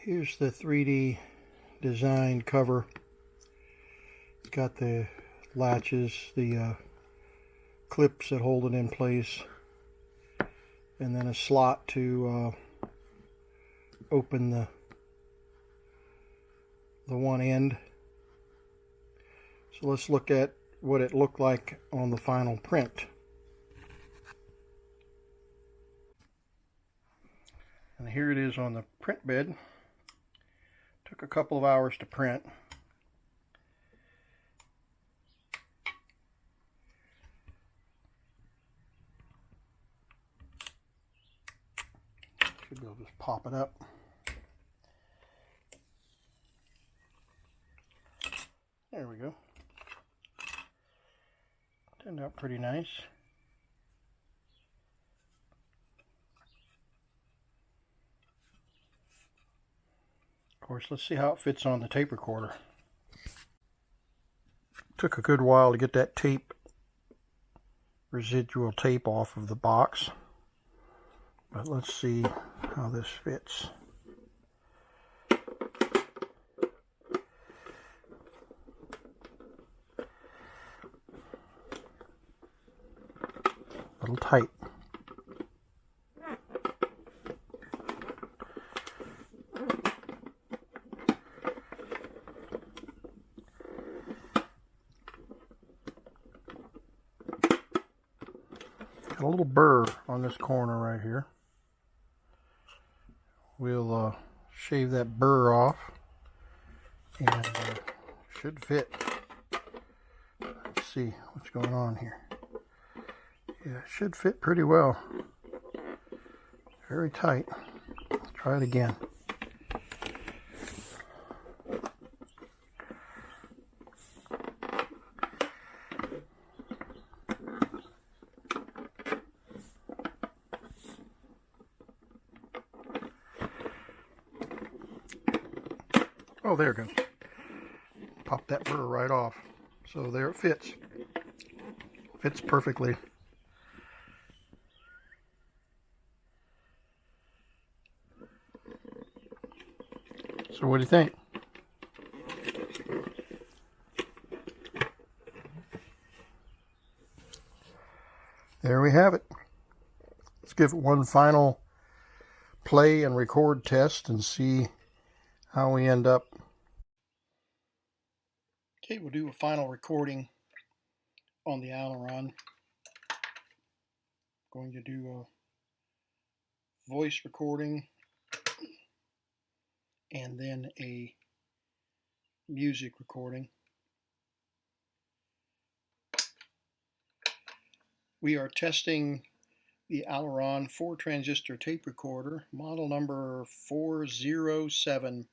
Here's the 3D design cover. It's got the latches, the clips that hold it in place, and then a slot to open the one end. So let's look at what it looked like on the final print. And here it is on the print bed. Took a couple of hours to print. Should be able to just pop it up. There we go. Turned out pretty nice. Of course, let's see how it fits on the tape recorder. Took a good while to get that residual tape off of the box. But let's see how this fits. A little tight. Got a little burr on this corner right here. We'll shave that burr off, and should fit. Let's see what's going on here. Yeah, it should fit pretty well. Very tight. Let's try it again. Oh, there it goes. Pop that burr right off. So there it fits. Fits perfectly. So what do you think? There we have it. Let's give it one final play and record test and see how we end up. Okay, we'll do a final recording on the Aileron. Going to do a voice recording and then a music recording. We are testing the Aileron 4-transistor tape recorder, model number 407.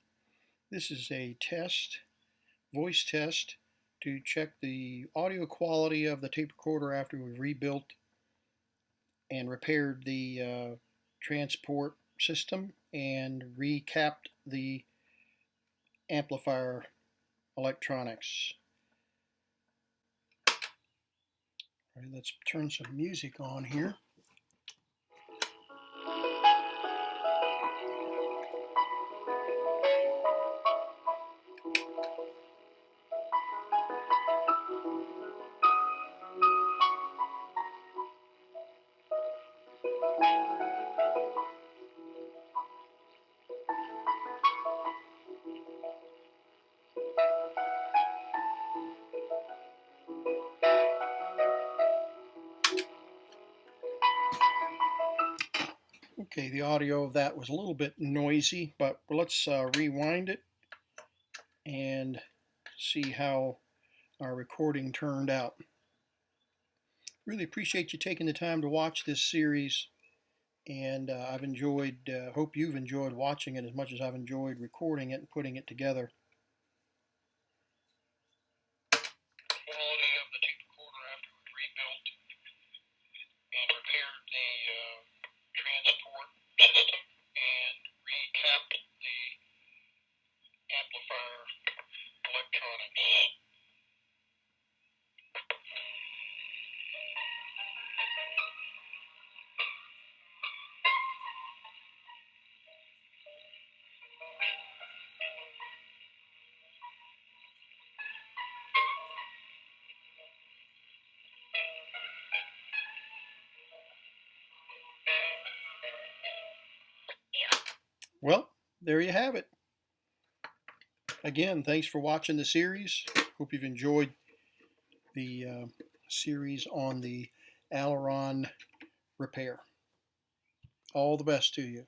This is a test, voice test, to check the audio quality of the tape recorder after we rebuilt and repaired the transport system and recapped the amplifier electronics. All right, let's turn some music on here. Okay, the audio of that was a little bit noisy, but let's rewind it and see how our recording turned out. Really appreciate you taking the time to watch this series, and I've enjoyed, hope you've enjoyed watching it as much as I've enjoyed recording it and putting it together. Quality of the tape recorder after we rebuilt and repaired the transport system and recapped the amplifier electronics. Well, there you have it. Again, thanks for watching the series. Hope you've enjoyed the series on the aileron repair. All the best to you.